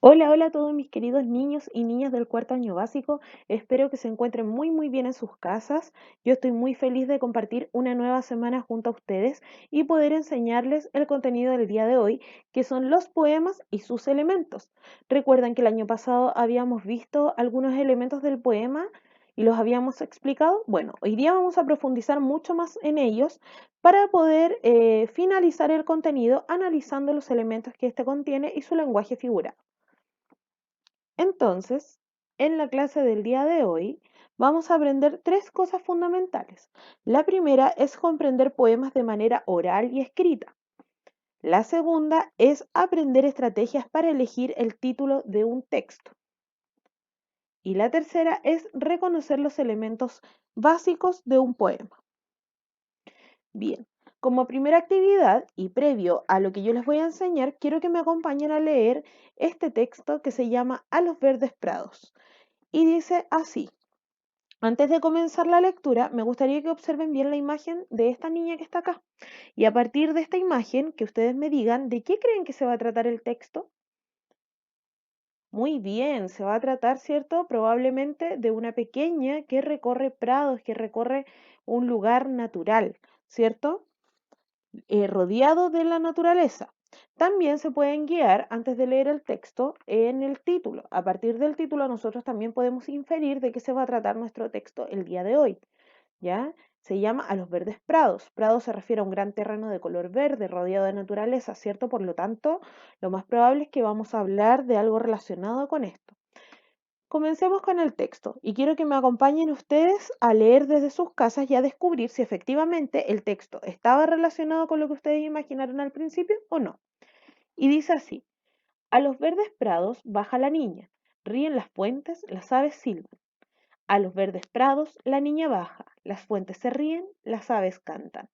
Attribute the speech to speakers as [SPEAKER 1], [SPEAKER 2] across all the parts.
[SPEAKER 1] Hola, hola a todos mis queridos niños y niñas del cuarto año básico. Espero que se encuentren muy bien en sus casas. Yo estoy muy feliz de compartir una nueva semana junto a ustedes y poder enseñarles el contenido del día de hoy, que son los poemas y sus elementos. Recuerdan que el año pasado habíamos visto algunos elementos del poema y los habíamos explicado. Bueno, hoy día vamos a profundizar mucho más en ellos para poder finalizar el contenido analizando los elementos que éste contiene y su lenguaje figurado. Entonces, en la clase del día de hoy vamos a aprender tres cosas fundamentales. La primera es comprender poemas de manera oral y escrita. La segunda es aprender estrategias para elegir el título de un texto. Y la tercera es reconocer los elementos básicos de un poema. Bien, como primera actividad y previo a lo que yo les voy a enseñar, quiero que me acompañen a leer este texto que se llama A los verdes prados. Y dice así: antes de comenzar la lectura, me gustaría que observen bien la imagen de esta niña que está acá. Y a partir de esta imagen, que ustedes me digan de qué creen que se va a tratar el texto. Muy bien, se va a tratar, ¿cierto? Probablemente de una pequeña que recorre prados, que recorre un lugar natural, ¿cierto? Rodeado de la naturaleza. También se pueden guiar antes de leer el texto en el título. A partir del título nosotros también podemos inferir de qué se va a tratar nuestro texto el día de hoy. ¿Ya? Se llama A los verdes prados. Prado se refiere a un gran terreno de color verde rodeado de naturaleza, ¿cierto? Por lo tanto, lo más probable es que vamos a hablar de algo relacionado con esto. Comencemos con el texto y quiero que me acompañen ustedes a leer desde sus casas y a descubrir si efectivamente el texto estaba relacionado con lo que ustedes imaginaron al principio o no. Y dice así: a los verdes prados baja la niña, ríen las fuentes, las aves silban. A los verdes prados la niña baja, las fuentes se ríen, las aves cantan.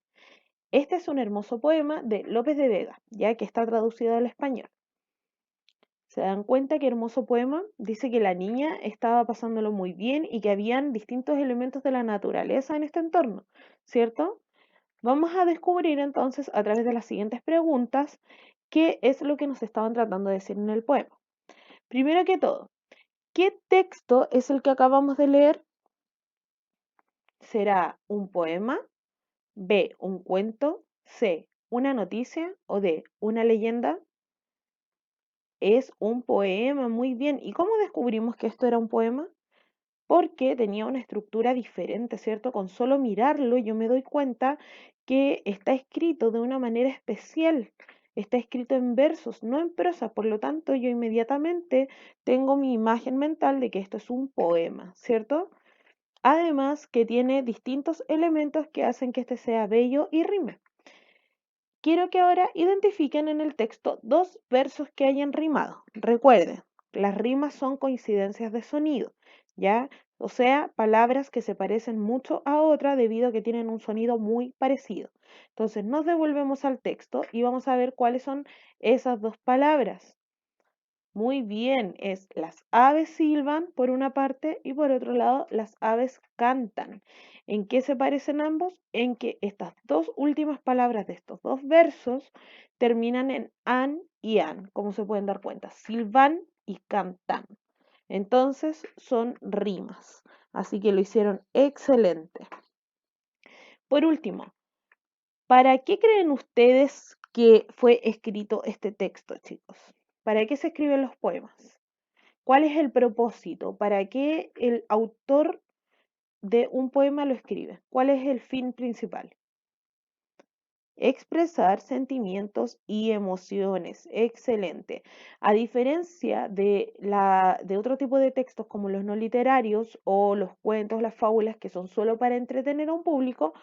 [SPEAKER 1] Este es un hermoso poema de López de Vega, ya que está traducido al español. ¿Se dan cuenta qué hermoso poema? Dice que la niña estaba pasándolo muy bien y que habían distintos elementos de la naturaleza en este entorno, ¿cierto? Vamos a descubrir entonces a través de las siguientes preguntas qué es lo que nos estaban tratando de decir en el poema. Primero que todo, ¿qué texto es el que acabamos de leer? ¿Será un poema? B, un cuento; C, una noticia; o D, una leyenda. Es un poema, muy bien. ¿Y cómo descubrimos que esto era un poema? Porque tenía una estructura diferente, ¿cierto? Con solo mirarlo yo me doy cuenta que está escrito de una manera especial. Está escrito en versos, no en prosa. Por lo tanto, yo inmediatamente tengo mi imagen mental de que esto es un poema, ¿cierto? Además, que tiene distintos elementos que hacen que este sea bello y rime. Quiero que ahora identifiquen en el texto dos versos que hayan rimado. Recuerden, las rimas son coincidencias de sonido, ¿ya? O sea, palabras que se parecen mucho a otra debido a que tienen un sonido muy parecido. Entonces, nos devolvemos al texto y vamos a ver cuáles son esas dos palabras. Muy bien, es las aves silban por una parte y por otro lado las aves cantan. ¿En qué se parecen ambos? En que estas dos últimas palabras de estos dos versos terminan en an y an, como se pueden dar cuenta, silban y cantan. Entonces son rimas, así que lo hicieron excelente. Por último, ¿para qué creen ustedes que fue escrito este texto, chicos? ¿Para qué se escriben los poemas? ¿Cuál es el propósito? ¿Para qué el autor de un poema lo escribe? ¿Cuál es el fin principal? Expresar sentimientos y emociones. Excelente. A diferencia de otro tipo de textos como los no literarios o los cuentos, las fábulas que son solo para entretener a un público,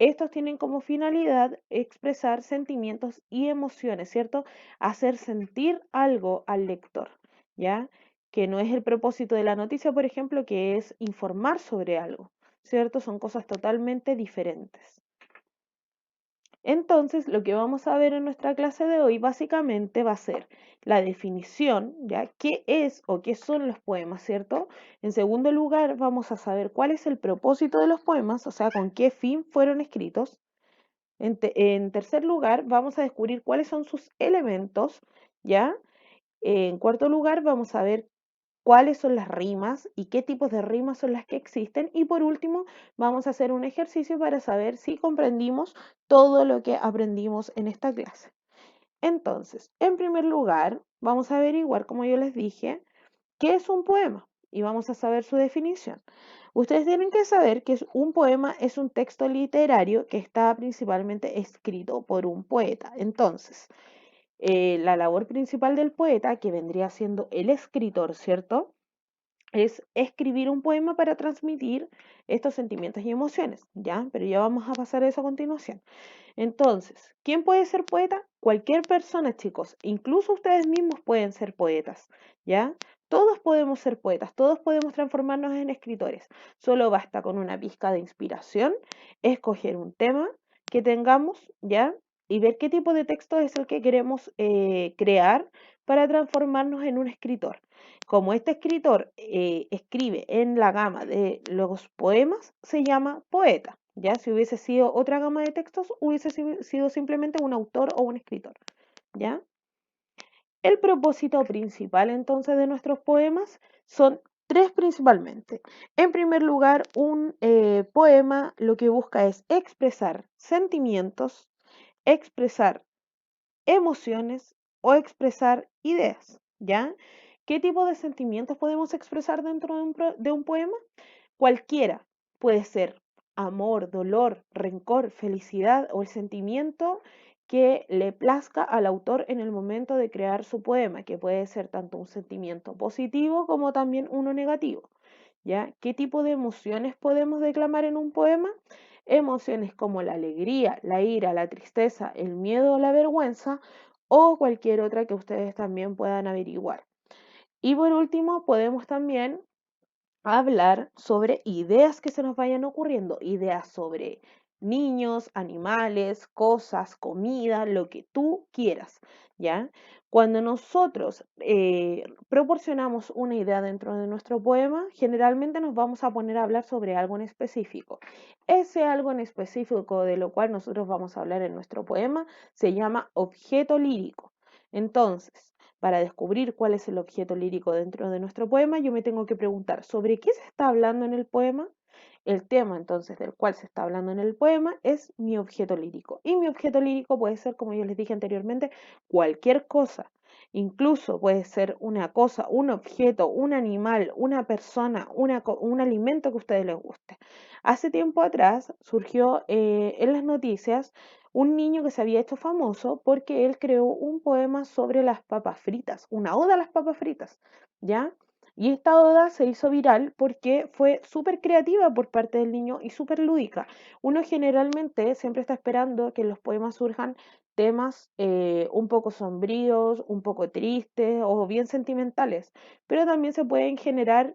[SPEAKER 1] estos tienen como finalidad expresar sentimientos y emociones, ¿cierto? Hacer sentir algo al lector, ¿ya? Que no es el propósito de la noticia, por ejemplo, que es informar sobre algo, ¿cierto? Son cosas totalmente diferentes. Entonces, lo que vamos a ver en nuestra clase de hoy básicamente va a ser la definición, ¿ya? ¿Qué es o qué son los poemas, ¿cierto? En segundo lugar, vamos a saber cuál es el propósito de los poemas, o sea, con qué fin fueron escritos. En tercer lugar, vamos a descubrir cuáles son sus elementos, ¿ya? En cuarto lugar, vamos a ver cuáles son las rimas y qué tipos de rimas son las que existen. Y por último, vamos a hacer un ejercicio para saber si comprendimos todo lo que aprendimos en esta clase. Entonces, en primer lugar, vamos a averiguar, como yo les dije, qué es un poema y vamos a saber su definición. Ustedes tienen que saber que un poema es un texto literario que está principalmente escrito por un poeta. Entonces, la labor principal del poeta, que vendría siendo el escritor, ¿cierto? Es escribir un poema para transmitir estos sentimientos y emociones, ¿ya? Pero ya vamos a pasar a eso a continuación. Entonces, ¿quién puede ser poeta? Cualquier persona, chicos. Incluso ustedes mismos pueden ser poetas, ¿ya? Todos podemos ser poetas, todos podemos transformarnos en escritores. Solo basta con una pizca de inspiración, escoger un tema que tengamos, ¿ya? Y ver qué tipo de texto es el que queremos crear para transformarnos en un escritor. Como este escritor escribe en la gama de los poemas, se llama poeta. Ya si hubiese sido otra gama de textos, hubiese sido simplemente un autor o un escritor. ¿Ya? El propósito principal entonces de nuestros poemas son tres principalmente. En primer lugar, un poema lo que busca es expresar sentimientos, expresar emociones o expresar ideas, ¿ya? ¿Qué tipo de sentimientos podemos expresar dentro de un poema? Cualquiera. Puede ser amor, dolor, rencor, felicidad o el sentimiento que le plazca al autor en el momento de crear su poema, que puede ser tanto un sentimiento positivo como también uno negativo. ¿Ya? ¿Qué tipo de emociones podemos declamar en un poema? Emociones como la alegría, la ira, la tristeza, el miedo o la vergüenza o cualquier otra que ustedes también puedan averiguar. Y por último, podemos también hablar sobre ideas que se nos vayan ocurriendo, ideas sobre niños, animales, cosas, comida, lo que tú quieras, ¿ya? Cuando nosotros proporcionamos una idea dentro de nuestro poema, generalmente nos vamos a poner a hablar sobre algo en específico. Ese algo en específico de lo cual nosotros vamos a hablar en nuestro poema se llama objeto lírico. Entonces, para descubrir cuál es el objeto lírico dentro de nuestro poema, yo me tengo que preguntar sobre qué se está hablando en el poema. El tema entonces del cual se está hablando en el poema es mi objeto lírico. Y mi objeto lírico puede ser, como yo les dije anteriormente, cualquier cosa. Incluso puede ser una cosa, un objeto, un animal, una persona, un alimento que a ustedes les guste. Hace tiempo atrás surgió en las noticias un niño que se había hecho famoso porque él creó un poema sobre las papas fritas, una oda a las papas fritas, ¿ya? Y esta oda se hizo viral porque fue súper creativa por parte del niño y súper lúdica. Uno generalmente siempre está esperando que en los poemas surjan temas un poco sombríos, un poco tristes o bien sentimentales, pero también se pueden generar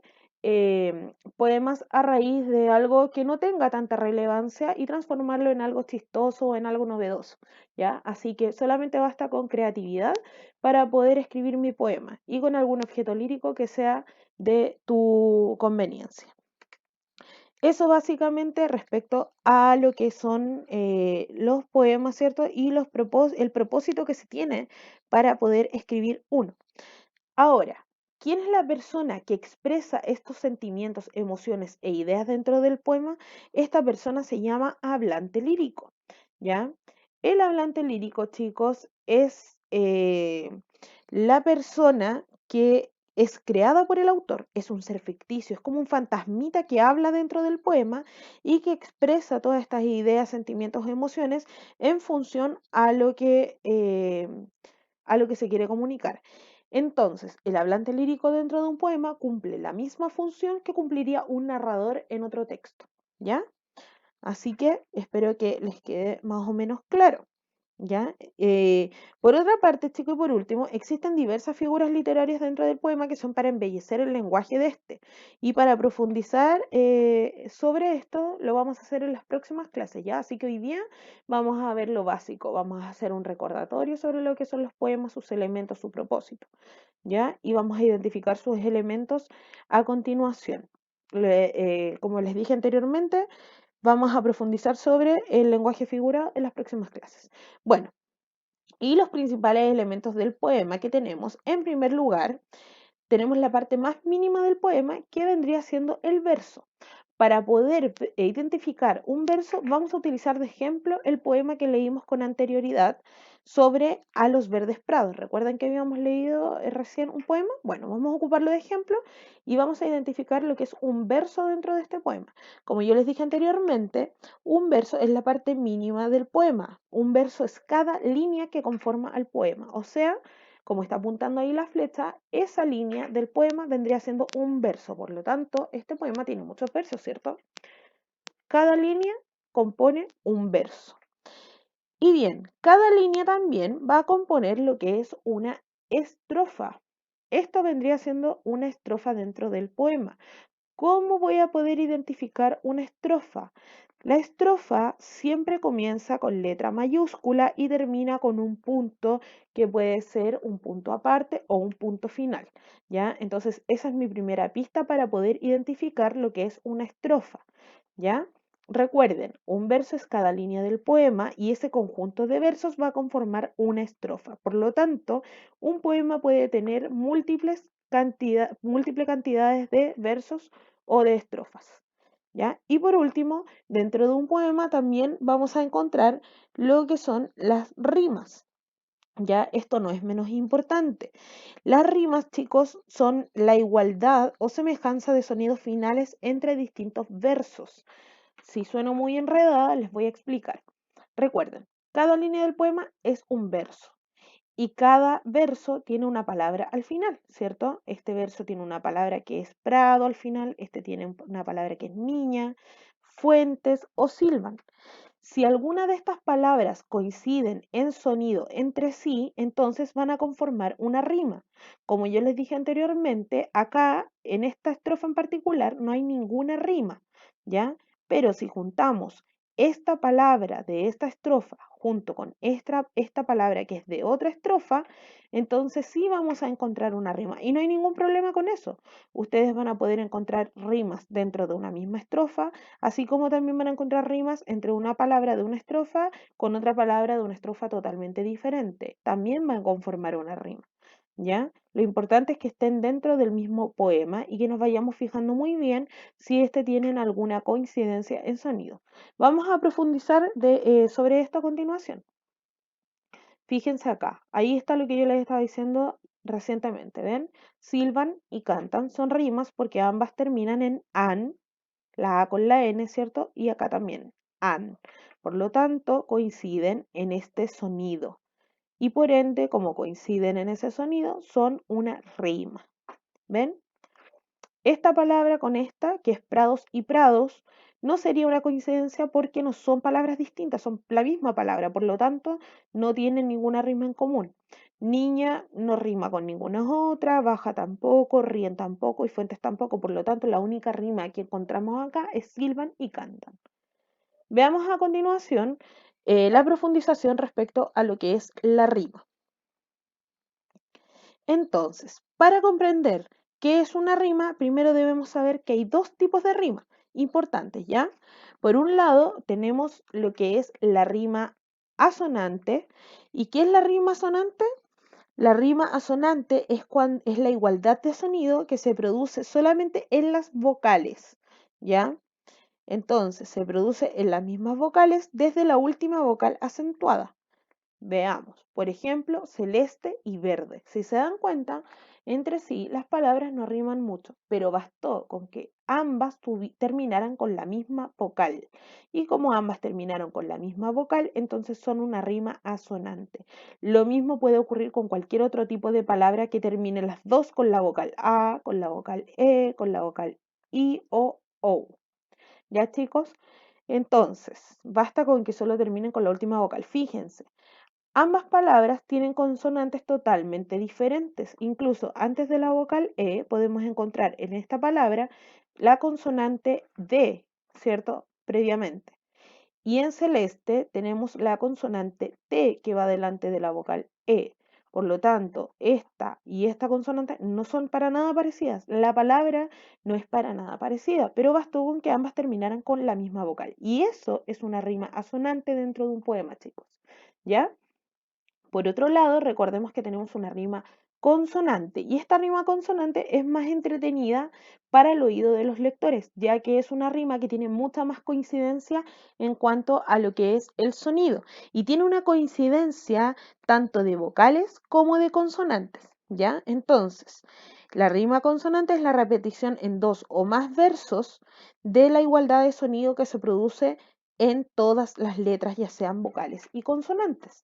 [SPEAKER 1] poemas a raíz de algo que no tenga tanta relevancia y transformarlo en algo chistoso o en algo novedoso, ¿ya? Así que solamente basta con creatividad para poder escribir mi poema y con algún objeto lírico que sea de tu conveniencia. Eso básicamente respecto a lo que son los poemas, ¿cierto? Y el propósito que se tiene para poder escribir uno. Ahora, ¿quién es la persona que expresa estos sentimientos, emociones e ideas dentro del poema? Esta persona se llama hablante lírico, ¿ya? El hablante lírico, chicos, es la persona que es creada por el autor, es un ser ficticio, es como un fantasmita que habla dentro del poema y que expresa todas estas ideas, sentimientos, emociones en función a lo que se quiere comunicar. Entonces, el hablante lírico dentro de un poema cumple la misma función que cumpliría un narrador en otro texto, ¿ya? Así que espero que les quede más o menos claro, ¿ya? Por otra parte, chico, y por último, existen diversas figuras literarias dentro del poema que son para embellecer el lenguaje de este. Y para profundizar sobre esto, lo vamos a hacer en las próximas clases, ¿ya? Así que hoy día vamos a ver lo básico, vamos a hacer un recordatorio sobre lo que son los poemas, sus elementos, su propósito, ¿ya? Y vamos a identificar sus elementos a continuación. Como les dije anteriormente, vamos a profundizar sobre el lenguaje figura en las próximas clases. Bueno, Y los principales elementos del poema que tenemos, en primer lugar, tenemos la parte más mínima del poema que vendría siendo el verso. Para poder identificar un verso, vamos a utilizar de ejemplo el poema que leímos con anterioridad sobre A los verdes prados. ¿Recuerdan que habíamos leído recién un poema? Bueno, vamos a ocuparlo de ejemplo y vamos a identificar lo que es un verso dentro de este poema. Como yo les dije anteriormente, un verso es la parte mínima del poema. Un verso es cada línea que conforma al poema. O sea, como está apuntando ahí la flecha, esa línea del poema vendría siendo un verso. Por lo tanto, este poema tiene muchos versos, ¿cierto? Cada línea compone un verso. Y bien, cada línea también va a componer lo que es una estrofa. Esto vendría siendo una estrofa dentro del poema. ¿Cómo voy a poder identificar una estrofa? La estrofa siempre comienza con letra mayúscula y termina con un punto que puede ser un punto aparte o un punto final, ¿ya? Entonces, esa es mi primera pista para poder identificar lo que es una estrofa, ¿ya? Recuerden, un verso es cada línea del poema y ese conjunto de versos va a conformar una estrofa. Por lo tanto, un poema puede tener múltiples cantidades de versos o de estrofas, ¿ya? Y por último, dentro de un poema también vamos a encontrar lo que son las rimas, ¿ya? Esto no es menos importante. Las rimas, chicos, son la igualdad o semejanza de sonidos finales entre distintos versos. Si sueno muy enredada, les voy a explicar. Recuerden, cada línea del poema es un verso y cada verso tiene una palabra al final, ¿cierto? Este verso tiene una palabra que es prado al final, este tiene una palabra que es niña, fuentes o silban. Si alguna de estas palabras coinciden en sonido entre sí, entonces van a conformar una rima. Como yo les dije anteriormente, acá en esta estrofa en particular no hay ninguna rima, ¿ya? Pero si juntamos esta palabra de esta estrofa junto con esta palabra que es de otra estrofa, entonces sí vamos a encontrar una rima. Y no hay ningún problema con eso. Ustedes van a poder encontrar rimas dentro de una misma estrofa, así como también van a encontrar rimas entre una palabra de una estrofa con otra palabra de una estrofa totalmente diferente. También van a conformar una rima, ¿ya? Lo importante es que estén dentro del mismo poema y que nos vayamos fijando muy bien si tienen alguna coincidencia en sonido. Vamos a profundizar sobre esto a continuación. Fíjense acá, ahí está lo que yo les estaba diciendo recientemente, ¿ven? Silban y cantan, son rimas porque ambas terminan en an, la A con la N, ¿cierto? Y acá también, an. Por lo tanto, coinciden en este sonido. Y por ende, como coinciden en ese sonido, son una rima. ¿Ven? Esta palabra con esta, que es prados y prados, no sería una coincidencia porque no son palabras distintas, son la misma palabra, por lo tanto, no tienen ninguna rima en común. Niña no rima con ninguna otra, baja tampoco, ríen tampoco y fuentes tampoco, por lo tanto, la única rima que encontramos acá es silban y cantan. Veamos a continuación la profundización respecto a lo que es la rima. Entonces, para comprender qué es una rima, primero debemos saber que hay dos tipos de rima importantes, ¿ya? Por un lado, tenemos lo que es la rima asonante. ¿Y qué es la rima asonante? La rima asonante es la igualdad de sonido que se produce solamente en las vocales, ¿ya? Entonces, se produce en las mismas vocales desde la última vocal acentuada. Veamos, por ejemplo, celeste y verde. Si se dan cuenta, entre sí las palabras no riman mucho, pero bastó con que ambas terminaran con la misma vocal. Y como ambas terminaron con la misma vocal, entonces son una rima asonante. Lo mismo puede ocurrir con cualquier otro tipo de palabra que termine las dos con la vocal A, con la vocal E, con la vocal I o O. ¿Ya, chicos? Entonces, basta con que solo terminen con la última vocal. Fíjense. Ambas palabras tienen consonantes totalmente diferentes. Incluso antes de la vocal E podemos encontrar en esta palabra la consonante D, ¿cierto? Previamente. Y en celeste tenemos la consonante T que va delante de la vocal E. Por lo tanto, esta y esta consonante no son para nada parecidas. La palabra no es para nada parecida, pero bastó con que ambas terminaran con la misma vocal. Y eso es una rima asonante dentro de un poema, chicos. ¿Ya? Por otro lado, recordemos que tenemos una rima consonante y esta rima consonante es más entretenida para el oído de los lectores, ya que es una rima que tiene mucha más coincidencia en cuanto a lo que es el sonido y tiene una coincidencia tanto de vocales como de consonantes, ¿ya? Entonces, la rima consonante es la repetición en dos o más versos de la igualdad de sonido que se produce en todas las letras, ya sean vocales y consonantes,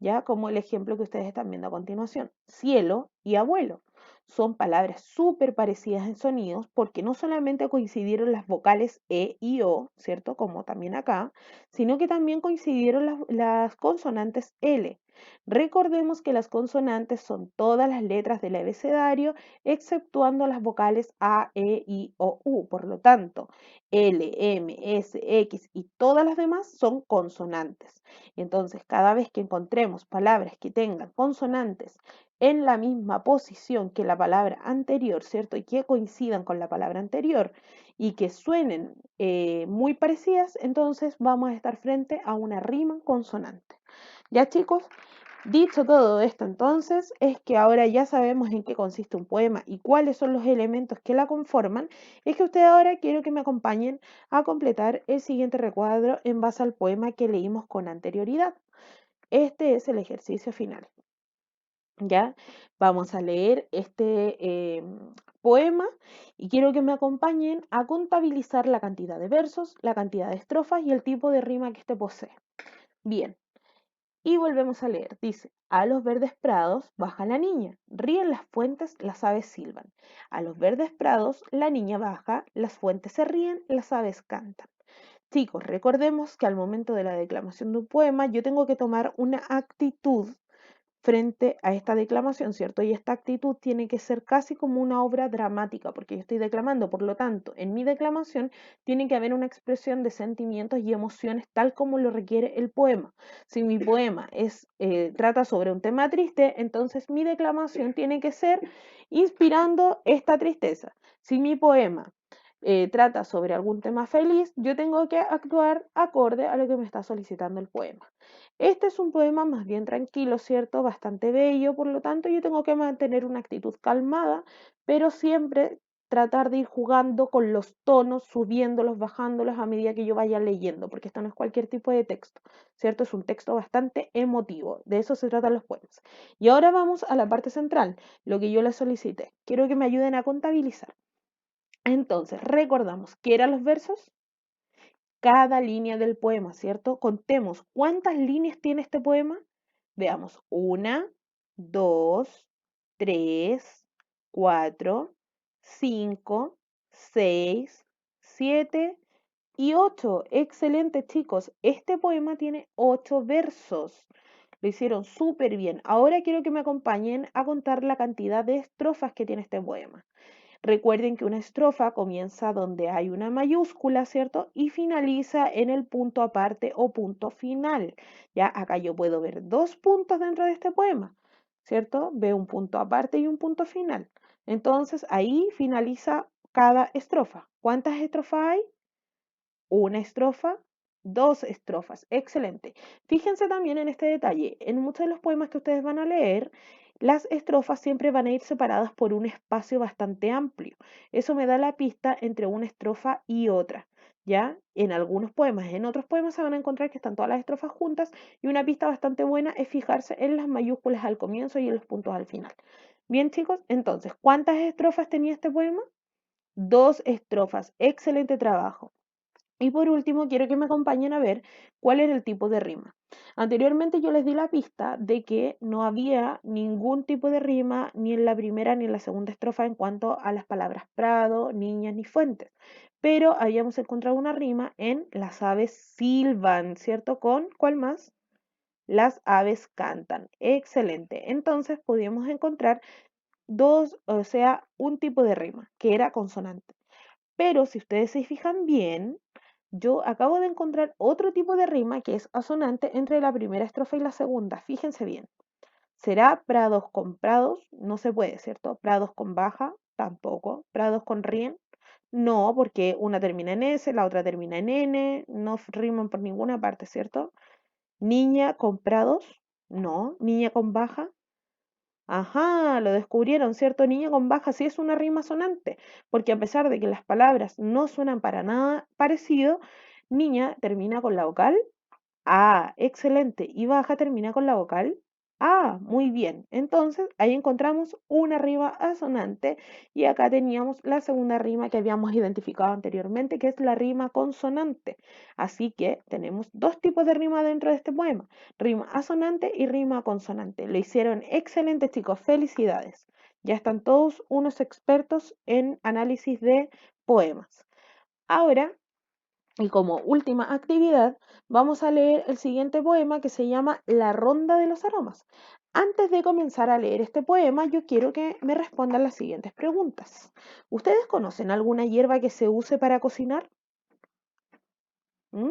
[SPEAKER 1] ya como el ejemplo que ustedes están viendo a continuación. Cielo y abuelo son palabras súper parecidas en sonidos porque no solamente coincidieron las vocales E y O, ¿cierto? Como también acá, sino que también coincidieron las consonantes L. Recordemos que las consonantes son todas las letras del abecedario, exceptuando las vocales A, E, I, O, U. Por lo tanto, L, M, S, X y todas las demás son consonantes. Entonces, cada vez que encontremos palabras que tengan consonantes en la misma posición que la palabra anterior, ¿cierto? Y que coincidan con la palabra anterior y que suenen muy parecidas, entonces vamos a estar frente a una rima consonante. ¿Ya, chicos? Dicho todo esto, entonces, es que ahora ya sabemos en qué consiste un poema y cuáles son los elementos que la conforman, es que ustedes ahora quiero que me acompañen a completar el siguiente recuadro en base al poema que leímos con anterioridad. Este es el ejercicio final. ¿Ya? Vamos a leer este poema y quiero que me acompañen a contabilizar la cantidad de versos, la cantidad de estrofas y el tipo de rima que este posee. Bien. Y volvemos a leer. Dice, a los verdes prados baja la niña, ríen las fuentes, las aves silban. A los verdes prados la niña baja, las fuentes se ríen, las aves cantan. Chicos, recordemos que al momento de la declamación de un poema yo tengo que tomar una actitud frente a esta declamación, ¿cierto? Y esta actitud tiene que ser casi como una obra dramática, porque yo estoy declamando, por lo tanto, en mi declamación tiene que haber una expresión de sentimientos y emociones tal como lo requiere el poema. Si mi poema trata sobre un tema triste, entonces mi declamación tiene que ser inspirando esta tristeza. Si mi poema trata sobre algún tema feliz, yo tengo que actuar acorde a lo que me está solicitando el poema. Este es un poema más bien tranquilo, ¿cierto? Bastante bello, por lo tanto yo tengo que mantener una actitud calmada, pero siempre tratar de ir jugando con los tonos, subiéndolos, bajándolos a medida que yo vaya leyendo, porque esto no es cualquier tipo de texto, ¿cierto? Es un texto bastante emotivo, de eso se tratan los poemas. Y ahora vamos a la parte central, lo que yo les solicité. Quiero que me ayuden a contabilizar. Entonces, recordamos qué eran los versos, cada línea del poema, ¿cierto? Contemos cuántas líneas tiene este poema. Veamos, 1, 2, 3, 4, 5, 6, 7 y 8. Excelente, chicos. Este poema tiene 8 versos. Lo hicieron súper bien. Ahora quiero que me acompañen a contar la cantidad de estrofas que tiene este poema. Recuerden que una estrofa comienza donde hay una mayúscula, ¿cierto? Y finaliza en el punto aparte o punto final. Ya acá yo puedo ver dos puntos dentro de este poema, ¿cierto? Veo un punto aparte y un punto final. Entonces ahí finaliza cada estrofa. ¿Cuántas estrofas hay? Una estrofa, dos estrofas. Excelente. Fíjense también en este detalle. En muchos de los poemas que ustedes van a leer, las estrofas siempre van a ir separadas por un espacio bastante amplio. Eso me da la pista entre una estrofa y otra. ¿Ya? En algunos poemas, en otros poemas se van a encontrar que están todas las estrofas juntas y una pista bastante buena es fijarse en las mayúsculas al comienzo y en los puntos al final. Bien, chicos, entonces, ¿cuántas estrofas tenía este poema? Dos estrofas. Excelente trabajo. Y por último, quiero que me acompañen a ver cuál era el tipo de rima. Anteriormente yo les di la pista de que no había ningún tipo de rima ni en la primera ni en la segunda estrofa en cuanto a las palabras prado, niñas ni fuentes. Pero habíamos encontrado una rima en las aves silban, ¿cierto? ¿Con cuál más? Las aves cantan. Excelente. Entonces podíamos encontrar dos, o sea, un tipo de rima, que era consonante. Pero si ustedes se fijan bien, yo acabo de encontrar otro tipo de rima que es asonante entre la primera estrofa y la segunda. Fíjense bien. ¿Será prados con prados? No se puede, ¿cierto? Prados con baja, tampoco. Prados con rien, no, porque una termina en S, la otra termina en N, no riman por ninguna parte, ¿cierto? Niña con prados, No, niña con baja. Ajá, lo descubrieron, ¿cierto? Niña con baja sí es una rima sonante, porque a pesar de que las palabras no suenan para nada parecido, niña termina con la vocal Ah, excelente. Y baja termina con la vocal A. Muy bien. Entonces, ahí encontramos una rima asonante y acá teníamos la segunda rima que habíamos identificado anteriormente, que es la rima consonante. Así que tenemos dos tipos de rima dentro de este poema, rima asonante y rima consonante. Lo hicieron excelente, chicos. Felicidades. Ya están todos unos expertos en análisis de poemas. Ahora y como última actividad, vamos a leer el siguiente poema que se llama La Ronda de los Aromas. Antes de comenzar a leer este poema, yo quiero que me respondan las siguientes preguntas. ¿Ustedes conocen alguna hierba que se use para cocinar? ¿Mm?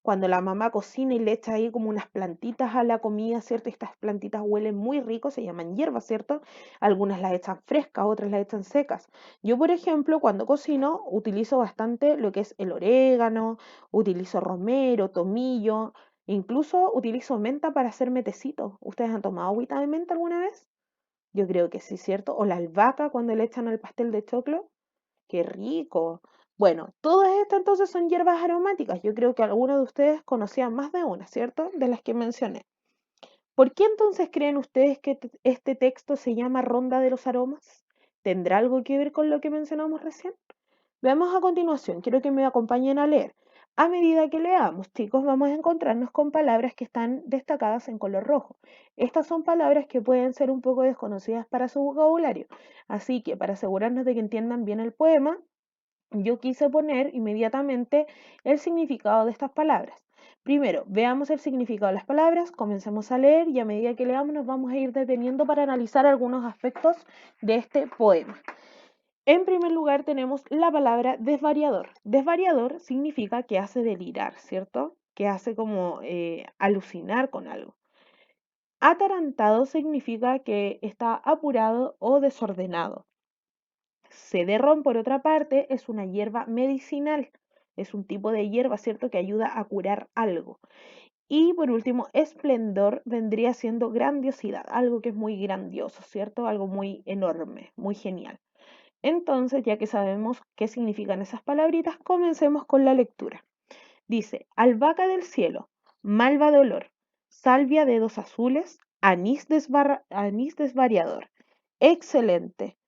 [SPEAKER 1] Cuando la mamá cocina y le echa ahí como unas plantitas a la comida, ¿cierto? Estas plantitas huelen muy rico, se llaman hierbas, ¿cierto? Algunas las echan frescas, otras las echan secas. Yo, por ejemplo, cuando cocino, utilizo bastante lo que es el orégano, utilizo romero, tomillo, incluso utilizo menta para hacerme tecito. ¿Ustedes han tomado agüita de menta alguna vez? Yo creo que sí, ¿cierto? O la albahaca cuando le echan al pastel de choclo. ¡Qué rico! Bueno, todas estas entonces son hierbas aromáticas. Yo creo que algunos de ustedes conocían más de una, ¿cierto? De las que mencioné. ¿Por qué entonces creen ustedes que este texto se llama Ronda de los Aromas? ¿Tendrá algo que ver con lo que mencionamos recién? Veamos a continuación, quiero que me acompañen a leer. A medida que leamos, chicos, vamos a encontrarnos con palabras que están destacadas en color rojo. Estas son palabras que pueden ser un poco desconocidas para su vocabulario. Así que para asegurarnos de que entiendan bien el poema, yo quise poner inmediatamente el significado de estas palabras. Primero, veamos el significado de las palabras, comencemos a leer y a medida que leamos nos vamos a ir deteniendo para analizar algunos aspectos de este poema. En primer lugar tenemos la palabra desvariador. Desvariador significa que hace delirar, ¿cierto? Que hace como alucinar con algo. Atarantado significa que está apurado o desordenado. Cederrón, por otra parte, es una hierba medicinal. Es un tipo de hierba, ¿cierto?, que ayuda a curar algo. Y por último, esplendor vendría siendo grandiosidad, algo que es muy grandioso, ¿cierto? Algo muy enorme, muy genial. Entonces, ya que sabemos qué significan esas palabritas, comencemos con la lectura. Dice, albahaca del cielo, malva de olor, salvia dedos azules, anís desvariador. Excelente.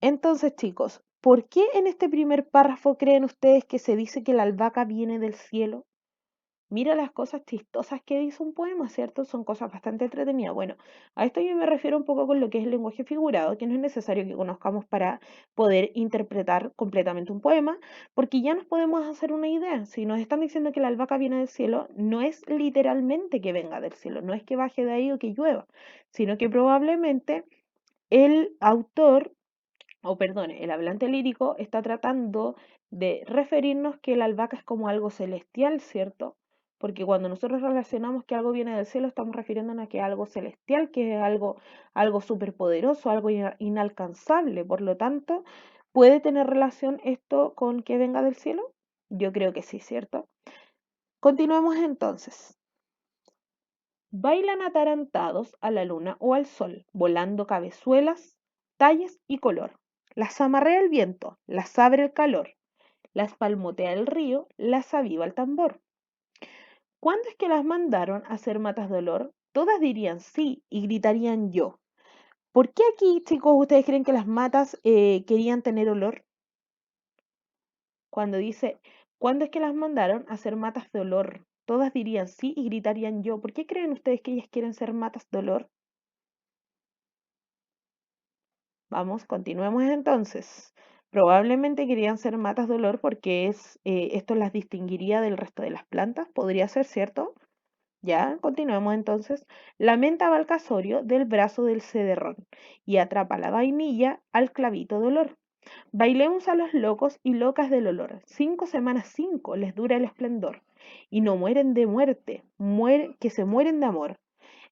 [SPEAKER 1] Entonces, chicos, ¿por qué en este primer párrafo creen ustedes que se dice que la albahaca viene del cielo? Mira las cosas chistosas que dice un poema, ¿cierto? Son cosas bastante entretenidas. Bueno, a esto yo me refiero un poco con lo que es el lenguaje figurado, que no es necesario que conozcamos para poder interpretar completamente un poema, porque ya nos podemos hacer una idea. Si nos están diciendo que la albahaca viene del cielo, no es literalmente que venga del cielo, no es que baje de ahí o que llueva, sino que probablemente el autor o perdone, el hablante lírico está tratando de referirnos que la albahaca es como algo celestial, ¿cierto? Porque cuando nosotros relacionamos que algo viene del cielo, estamos refiriéndonos a que es algo celestial, que es algo superpoderoso, algo inalcanzable. Por lo tanto, ¿puede tener relación esto con que venga del cielo? Yo creo que sí, ¿cierto? Continuemos entonces. Bailan atarantados a la luna o al sol, volando cabezuelas, tallas y color. Las amarrea el viento, las abre el calor, las palmotea el río, las aviva el tambor. ¿Cuándo es que las mandaron a hacer matas de olor? Todas dirían sí y gritarían yo. ¿Por qué aquí, chicos, ustedes creen que las matas querían tener olor? Cuando dice, ¿cuándo es que las mandaron a hacer matas de olor? Todas dirían sí y gritarían yo. ¿Por qué creen ustedes que ellas quieren ser matas de olor? Vamos, continuemos entonces. Probablemente querían ser matas de olor porque esto las distinguiría del resto de las plantas. Podría ser, ¿cierto? Ya, continuemos entonces. La menta va al casorio del brazo del cederrón y atrapa la vainilla al clavito de olor. Bailemos a los locos y locas del olor. 5 semanas, 5 les dura el esplendor. Y no mueren de muerte, que se mueren de amor.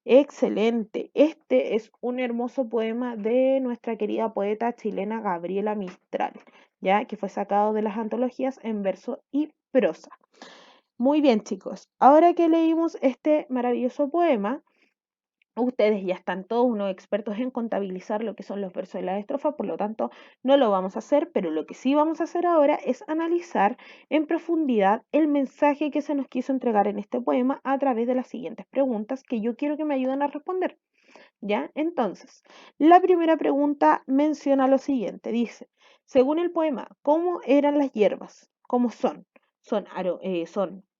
[SPEAKER 1] Excelente. Este es un hermoso poema de nuestra querida poeta chilena Gabriela Mistral, ya que fue sacado de las antologías en verso y prosa. Muy bien, chicos. Ahora que leímos este maravilloso poema, Ustedes ya están todos unos expertos en contabilizar lo que son los versos de la estrofa, por lo tanto no lo vamos a hacer, pero lo que sí vamos a hacer ahora es analizar en profundidad el mensaje que se nos quiso entregar en este poema a través de las siguientes preguntas que yo quiero que me ayuden a responder. ¿Ya? Entonces, la primera pregunta menciona lo siguiente, dice, según el poema, ¿cómo eran las hierbas? ¿Cómo son? Son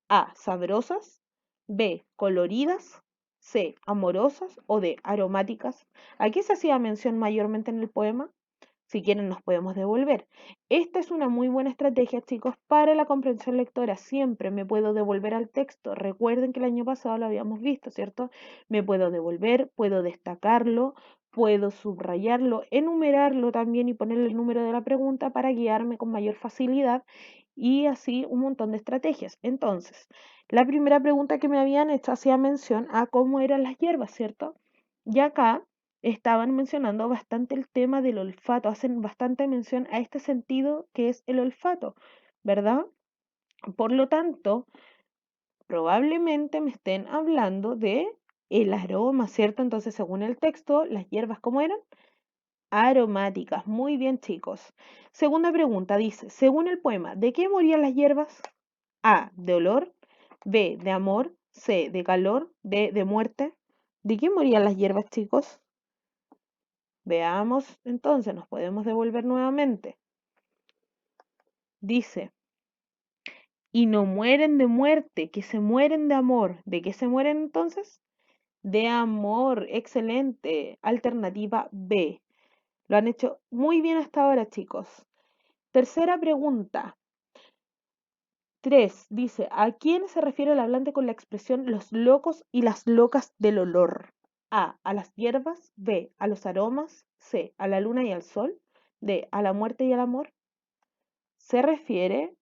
[SPEAKER 1] A, sabrosas, B, coloridas, C, amorosas o D, aromáticas. ¿A qué se hacía mención mayormente en el poema? Si quieren, nos podemos devolver. Esta es una muy buena estrategia, chicos, para la comprensión lectora. Siempre me puedo devolver al texto. Recuerden que el año pasado lo habíamos visto, ¿cierto? Me puedo devolver, puedo destacarlo, puedo subrayarlo, enumerarlo también y ponerle el número de la pregunta para guiarme con mayor facilidad y así un montón de estrategias. Entonces, la primera pregunta que me habían hecho hacía mención a cómo eran las hierbas, ¿cierto? Y acá estaban mencionando bastante el tema del olfato, hacen bastante mención a este sentido que es el olfato, ¿verdad? Por lo tanto, probablemente me estén hablando de el aroma, ¿cierto? Entonces, según el texto, las hierbas, ¿cómo eran? Aromáticas. Muy bien, chicos. Segunda pregunta dice, según el poema, ¿de qué morían las hierbas? A, de olor, B, de amor, C, de calor, D, de muerte. ¿De qué morían las hierbas, chicos? Veamos, entonces, nos podemos devolver nuevamente. Dice, y no mueren de muerte, que se mueren de amor. ¿De qué se mueren entonces? De amor. Excelente. Alternativa B. Lo han hecho muy bien hasta ahora, chicos. Tercera pregunta. 3. Dice, ¿a quién se refiere el hablante con la expresión los locos y las locas del olor? A, a las hierbas, B, a los aromas, C, a la luna y al sol, D, a la muerte y al amor. Se refiere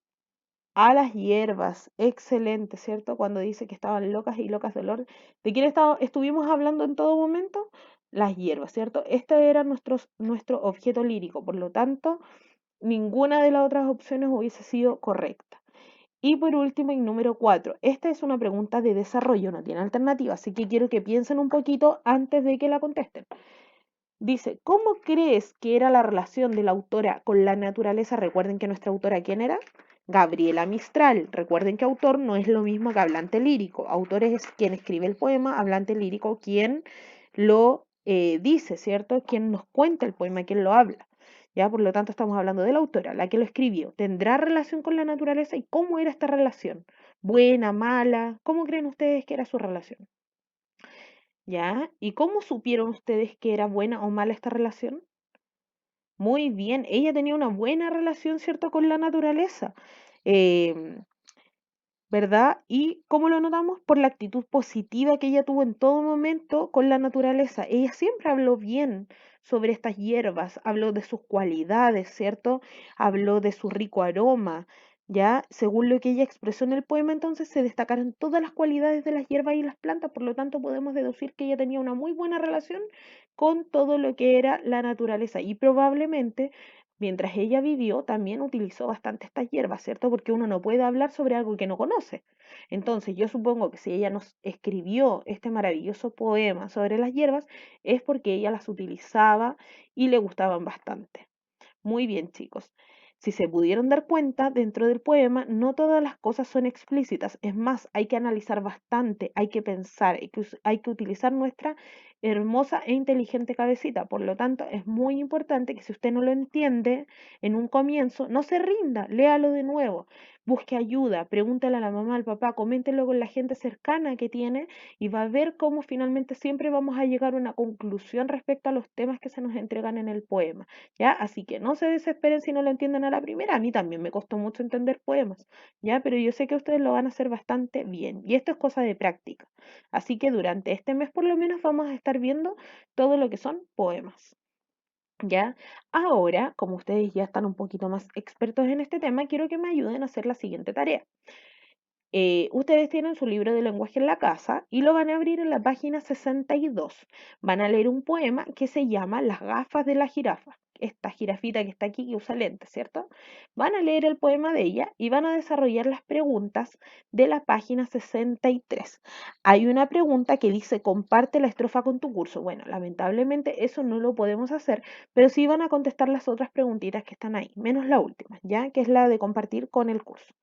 [SPEAKER 1] a las hierbas. Excelente, ¿cierto? Cuando dice que estaban locas y locas de olor. ¿De quién estuvimos hablando en todo momento? Las hierbas, ¿cierto? Este era nuestro objeto lírico, por lo tanto, ninguna de las otras opciones hubiese sido correcta. Y por último, y número 4, esta es una pregunta de desarrollo, no tiene alternativa, así que quiero que piensen un poquito antes de que la contesten. Dice, ¿cómo crees que era la relación de la autora con la naturaleza? Recuerden que nuestra autora, ¿quién era? Gabriela Mistral. Recuerden que autor no es lo mismo que hablante lírico. Autor es quien escribe el poema, hablante lírico quien lo dice, ¿cierto? Quien nos cuenta el poema, quien lo habla. Ya, por lo tanto, estamos hablando de la autora, la que lo escribió. ¿Tendrá relación con la naturaleza? ¿Y cómo era esta relación? ¿Buena, mala? ¿Cómo creen ustedes que era su relación? ¿Ya? ¿Y cómo supieron ustedes que era buena o mala esta relación? Muy bien, ella tenía una buena relación, ¿cierto?, con la naturaleza. Em, ¿Verdad? ¿Y cómo lo notamos? Por la actitud positiva que ella tuvo en todo momento con la naturaleza. Ella siempre habló bien sobre estas hierbas, habló de sus cualidades, ¿cierto? Habló de su rico aroma, ¿ya? Según lo que ella expresó en el poema, entonces se destacaron todas las cualidades de las hierbas y las plantas, por lo tanto podemos deducir que ella tenía una muy buena relación con todo lo que era la naturaleza y probablemente mientras ella vivió, también utilizó bastante estas hierbas, ¿cierto? Porque uno no puede hablar sobre algo que no conoce. Entonces, yo supongo que si ella nos escribió este maravilloso poema sobre las hierbas, es porque ella las utilizaba y le gustaban bastante. Muy bien, chicos. Si se pudieron dar cuenta, dentro del poema no todas las cosas son explícitas. Es más, hay que analizar bastante, hay que pensar, hay que utilizar nuestra hermosa e inteligente cabecita. Por lo tanto, es muy importante que si usted no lo entiende en un comienzo, no se rinda, léalo de nuevo, busque ayuda, pregúntale a la mamá, al papá, coméntelo con la gente cercana que tiene y va a ver cómo finalmente siempre vamos a llegar a una conclusión respecto a los temas que se nos entregan en el poema. ¿Ya? Así que no se desesperen si no lo entienden a la primera. A mí también me costó mucho entender poemas, ¿ya? Pero yo sé que ustedes lo van a hacer bastante bien. Y esto es cosa de práctica. Así que durante este mes por lo menos vamos a estar viendo todo lo que son poemas. ¿Ya? Ahora, como ustedes ya están un poquito más expertos en este tema, quiero que me ayuden a hacer la siguiente tarea. Ustedes tienen su libro de lenguaje en la casa y lo van a abrir en la página 62. Van a leer un poema que se llama Las gafas de la jirafa. esta jirafita que está aquí que usa lentes, ¿cierto? Van a leer el poema de ella y van a desarrollar las preguntas de la página 63. Hay una pregunta que dice, comparte la estrofa con tu curso. Bueno, lamentablemente eso no lo podemos hacer, pero sí van a contestar las otras preguntitas que están ahí, menos la última, ¿ya? Que es la de compartir con el curso.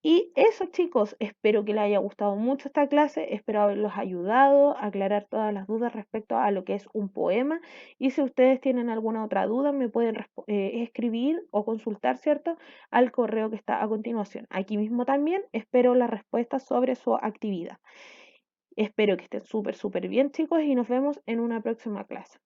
[SPEAKER 1] Y eso, chicos, espero que les haya gustado mucho esta clase, espero haberlos ayudado a aclarar todas las dudas respecto a lo que es un poema. Y si ustedes tienen alguna otra duda, me pueden escribir o consultar, ¿cierto? Al correo que está a continuación. Aquí mismo también espero las respuestas sobre su actividad. Espero que estén súper, súper bien, chicos, y nos vemos en una próxima clase.